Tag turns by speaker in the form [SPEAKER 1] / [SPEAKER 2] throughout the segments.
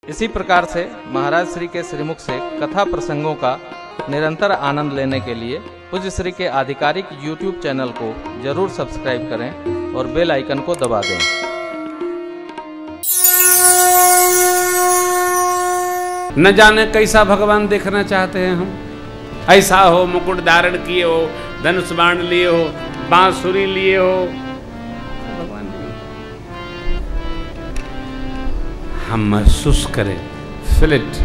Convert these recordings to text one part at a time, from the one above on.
[SPEAKER 1] इसी प्रकार से महाराज श्री के श्रीमुख से कथा प्रसंगों का निरंतर आनंद लेने के लिए पूज्य श्री के आधिकारिक YouTube चैनल को जरूर सब्सक्राइब करें और बेल आइकन को दबा दें।
[SPEAKER 2] न जाने कैसा भगवान देखना चाहते हैं हम। ऐसा हो, मुकुट धारण किए हो, धनुष बाण लिए हो, बांसुरी लिए हो, भगवान हम महसूस करें, फिलिट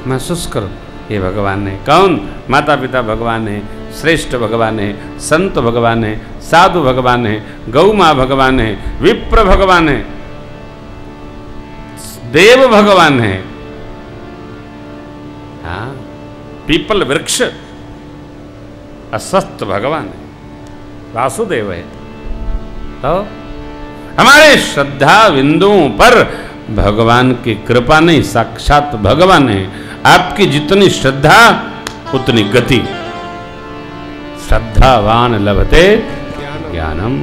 [SPEAKER 2] महसूस करो, ये भगवान है। कौन? माता पिता भगवान है, श्रेष्ठ भगवान है, संत भगवान है, साधु भगवान है, गौ माँ भगवान है, विप्र भगवान है, देव भगवान है, हाँ, पीपल वृक्ष अस्वस्थ भगवान है, वासुदेव है। तो हमारे श्रद्धा बिंदुओं पर भगवान की कृपा नहीं, साक्षात भगवान है। आपकी जितनी श्रद्धा उतनी गति। श्रद्धावान लभते ज्ञानम।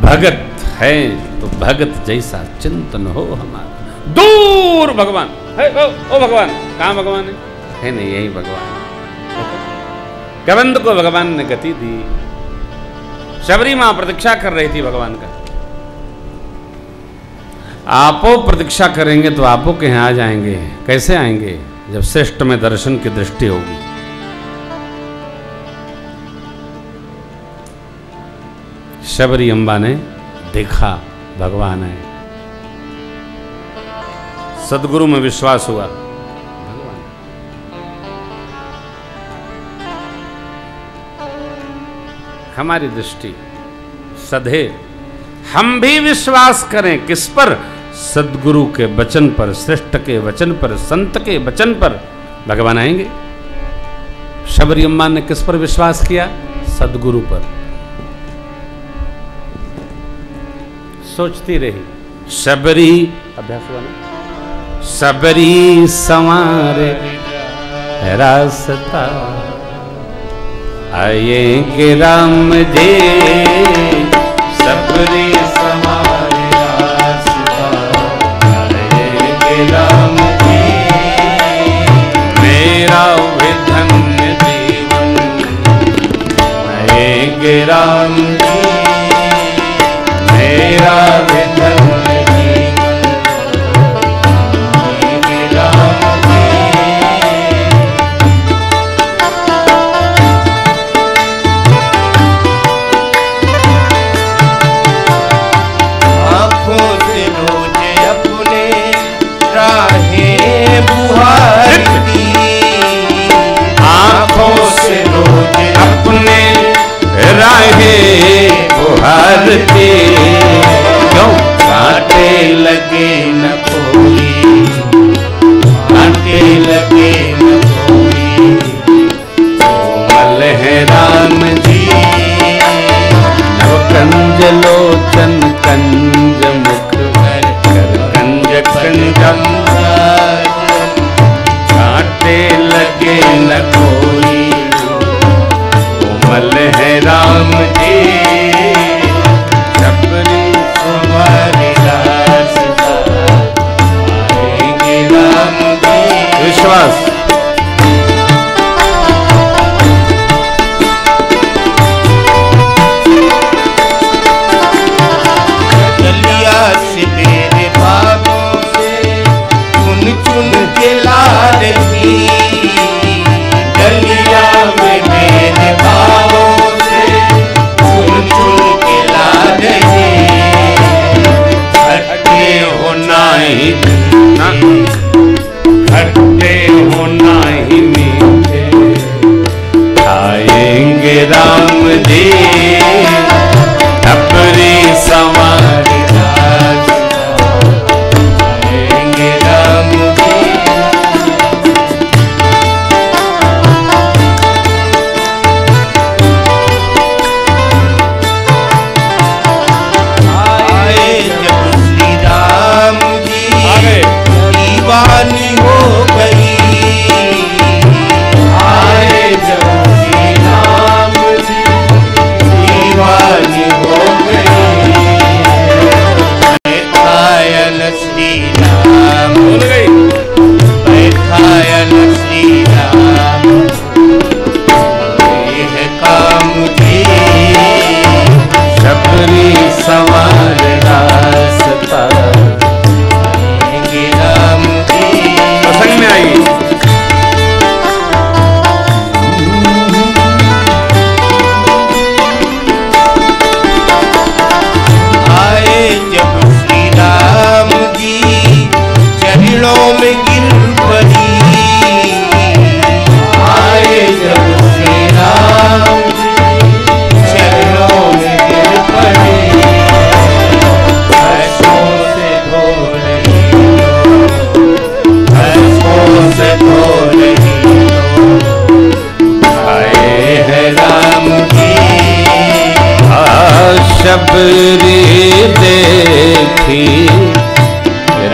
[SPEAKER 2] भगत है तो भगत जैसा चिंतन हो हमारा। दूर भगवान है, ओ भगवान, कहाँ भगवान है नहीं, यही भगवान। कबंध को भगवान ने गति दी। शबरी मां प्रतीक्षा कर रही थी भगवान का। आपो प्रतीक्षा करेंगे तो आपो के यहाँ आ जाएंगे। कैसे आएंगे? जब श्रेष्ठ में दर्शन की दृष्टि होगी। शबरी अम्बा ने देखा भगवान है, सदगुरु में विश्वास हुआ, भगवान। हमारी दृष्टि सधे, हम भी विश्वास करें किस पर? सदगुरु के वचन पर, श्रेष्ठ के वचन पर, संत के वचन पर भगवान आएंगे। शबरी अम्मा ने किस पर विश्वास किया? सदगुरु पर। सोचती रही, शबरी, अभ्यास हुआ ना, शबरी संवारे रास्ता, आए के राम जी, शबरी संवारे रास्ता, आए के राम जी, मेरा भी धन्य जीवन, आए के राम जी, मेरा भी धन्य जीवन, आए के राम जी।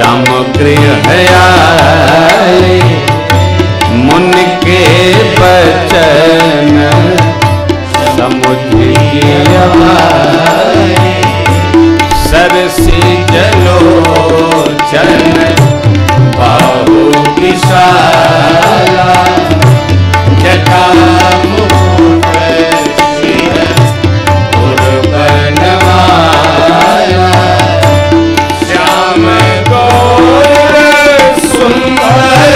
[SPEAKER 2] राम गृह आए, मुनि के बचन समुझिया, सरसी जलोचन बाहु विशाला, जटा मुकुट सिर बनवाया, श्याम गौर सुंदर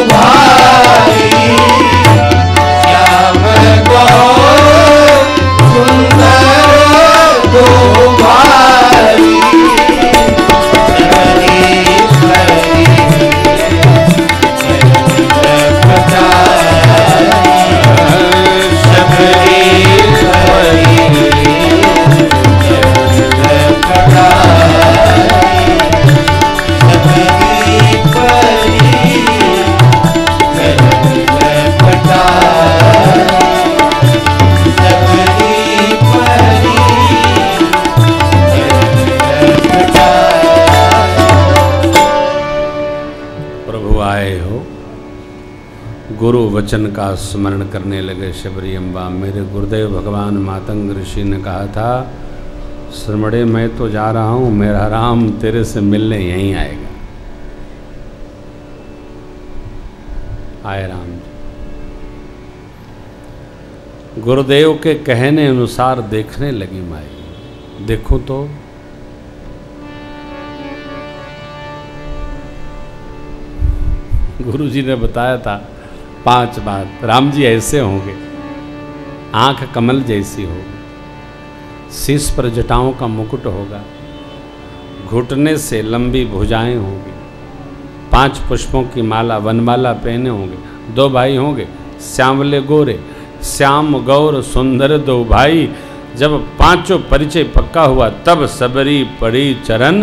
[SPEAKER 2] भाई, श्याम गौर सुंदर दो भाई, गुरु वचन का स्मरण करने लगे शबरी अम्बा। मेरे गुरुदेव भगवान मातंग ऋषि ने कहा था, श्रमणे मैं तो जा रहा हूँ, मेरा राम तेरे से मिलने यहीं आएगा। आए राम जी। गुरुदेव के कहने अनुसार देखने लगी माई। देखो तो गुरुजी ने बताया था 5 बात। राम जी ऐसे होंगे, आंख कमल जैसी होगी, शीश पर जटाओं का मुकुट होगा, घुटने से लंबी भुजाएं होगी, 5 पुष्पों की माला वनमाला पहने होंगे, 2 भाई होंगे श्यामले गोरे, श्याम गौर सुंदर 2 भाई। जब 5 परिचय पक्का हुआ तब सबरी पड़ी चरण।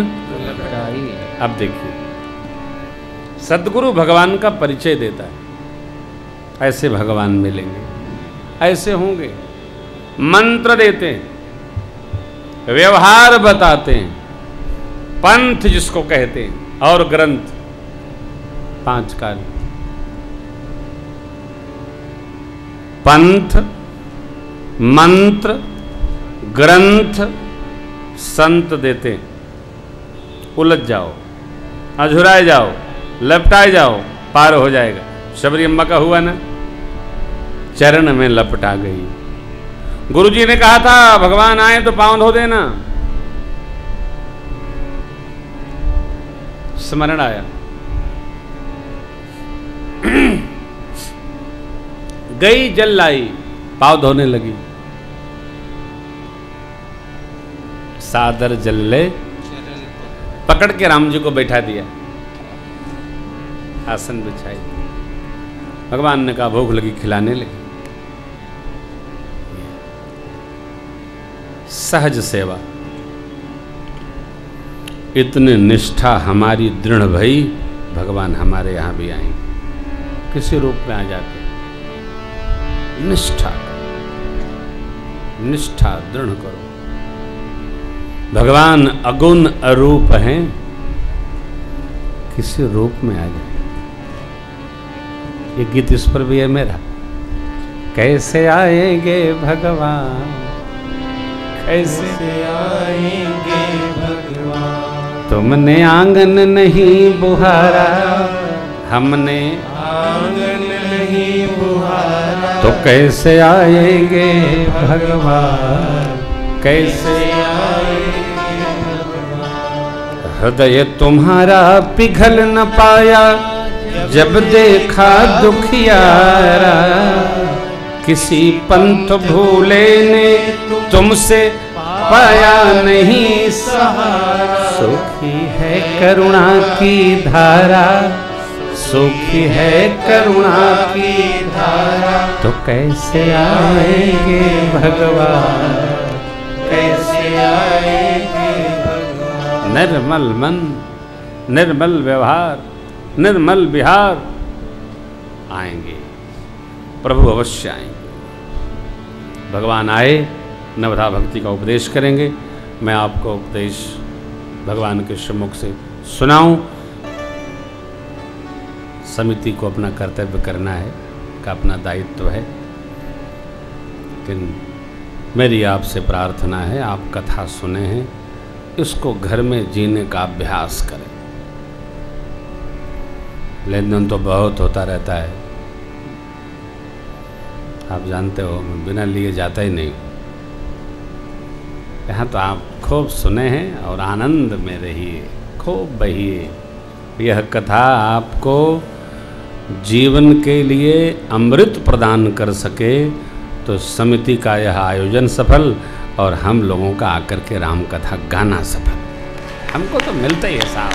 [SPEAKER 2] अब देखिए सदगुरु भगवान का परिचय देता है, ऐसे भगवान मिलेंगे, ऐसे होंगे, मंत्र देते हैं, व्यवहार बताते हैं, पंथ जिसको कहते हैं, और ग्रंथ 5 काल। पंथ, मंत्र, ग्रंथ, संत देते। उलझ जाओ, अझुराए जाओ, लपटाए जाओ, पार हो जाएगा। शबरी अम्मा का हुआ ना, चरण में लपटा गई। गुरुजी ने कहा था भगवान आए तो पांव धो देना, स्मरण आया। गई जल लाई, पांव धोने लगी, सादर जल ले पकड़ के राम जी को बैठा दिया, आसन बिछाई। भगवान ने कहा भूख लगी, खिलाने लगी। सहज सेवा, इतने निष्ठा हमारी दृढ़ भई, भगवान हमारे यहां भी आएंगे, किसी रूप में आ जाते। निष्ठा, निष्ठा दृढ़ करो। भगवान अगुण अरूप हैं, किसी रूप में आ जाए। ये गीत इस पर भी है मेरा। कैसे आएंगे भगवान, कैसे आएंगे भगवान, तुमने आंगन नहीं बुहारा, हमने आंगन नहीं बुहारा, तो कैसे आएंगे भगवान, कैसे आएंगे भगवान। हृदय तुम्हारा पिघल न पाया, जब देखा दुखियारा, किसी पंथ भूले ने तुमसे पाया नहीं सहारा। सुखी है करुणा की धारा, सुखी है करुणा की धारा, तो कैसे आएंगे भगवान, कैसे आएंगे भगवान। निर्मल मन, निर्मल व्यवहार, निर्मल विहार, आएंगे प्रभु, अवश्य आएंगे। भगवान आए, नवधा भक्ति का उपदेश करेंगे। मैं आपको उपदेश भगवान के सम्मुख से सुनाऊं। समिति को अपना कर्तव्य करना है, का अपना दायित्व है, लेकिन मेरी आपसे प्रार्थना है, आप कथा सुने हैं, इसको घर में जीने का अभ्यास करें। लेन देन तो बहुत होता रहता है, आप जानते हो, मैं बिना लिए जाता ही नहीं। यहाँ तो आप खूब सुने हैं और आनंद में रहिए, खूब बहिए। यह कथा आपको जीवन के लिए अमृत प्रदान कर सके तो समिति का यह आयोजन सफल और हम लोगों का आकर के राम कथा गाना सफल। हमको तो मिलता ही है साहब।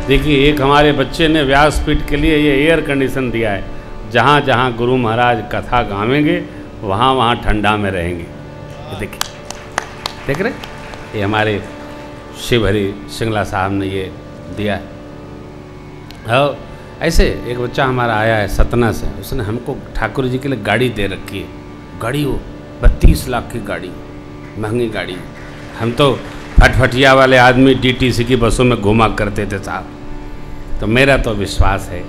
[SPEAKER 2] देखिए, एक हमारे बच्चे ने व्यासपीठ के लिए ये एयर कंडीशन दिया है, जहाँ जहाँ गुरु महाराज कथा गावेंगे वहाँ वहाँ ठंडा में रहेंगे। ये देखिए, देख रहे, ये हमारे शिवहरी सिंगला साहब ने ये दिया है। और ऐसे एक बच्चा हमारा आया है सतना से, उसने हमको ठाकुर जी के लिए गाड़ी दे रखी है। गाड़ी वो 32 लाख की गाड़ी, महंगी गाड़ी। हम तो फटफटिया वाले आदमी डीटीसी की बसों में घुमा करते थे साहब। तो मेरा तो विश्वास है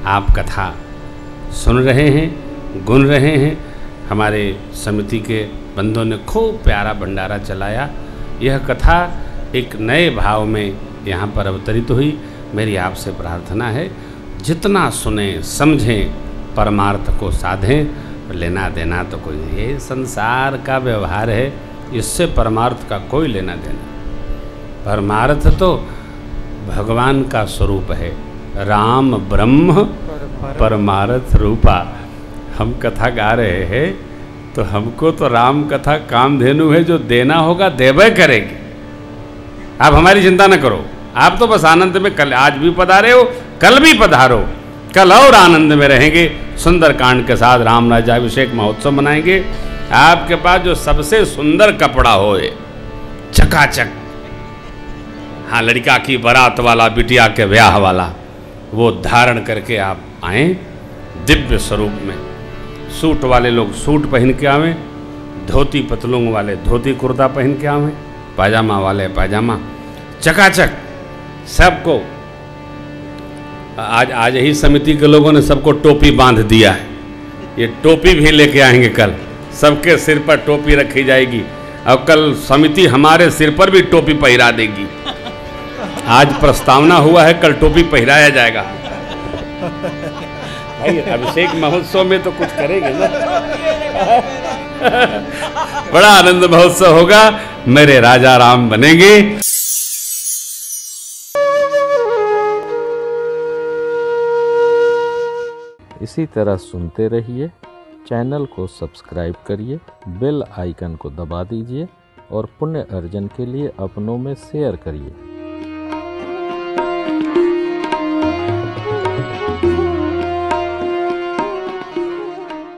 [SPEAKER 2] आप कथा सुन रहे हैं, गुन रहे हैं। हमारे समिति के बंधुओं ने खूब प्यारा भंडारा चलाया। यह कथा एक नए भाव में यहाँ पर अवतरित हुई। मेरी आपसे प्रार्थना है, जितना सुने समझें, परमार्थ को साधें। लेना देना तो कोई, ये संसार का व्यवहार है, इससे परमार्थ का कोई लेना देना। परमार्थ तो भगवान का स्वरूप है, राम ब्रह्म परमार्थ रूपा। हम कथा गा रहे हैं तो हमको तो राम कथा कामधेनु है, जो देना होगा देवे करेगी। आप हमारी चिंता न करो, आप तो बस आनंद में, कल आज भी पधारे हो, कल भी पधारो, कल और आनंद में रहेंगे। सुंदर कांड के साथ राम राज्याभिषेक महोत्सव मनाएंगे। आपके पास जो सबसे सुंदर कपड़ा होए, चकाचक, हाँ, लड़का की बारात वाला, बिटिया के ब्याह वाला, वो धारण करके आप आएँ दिव्य स्वरूप में। सूट वाले लोग सूट पहन के आवें, धोती पतलून वाले धोती कुर्ता पहन के आवें, पाजामा वाले पाजामा, चकाचक सबको। आज ही समिति के लोगों ने सबको टोपी बांध दिया है। ये टोपी भी लेके आएंगे कल, सबके सिर पर टोपी रखी जाएगी और कल समिति हमारे सिर पर भी टोपी पहरा देगी। आज प्रस्तावना हुआ है, कल टोपी पहराया जाएगा। भाई अभिषेक महोत्सव में तो कुछ करेंगे ना। बड़ा आनंद महोत्सव होगा, मेरे राजा राम बनेंगे।
[SPEAKER 1] इसी तरह सुनते रहिए, चैनल को सब्सक्राइब करिए, बेल आइकन को दबा दीजिए और पुण्य अर्जन के लिए अपनों में शेयर करिए।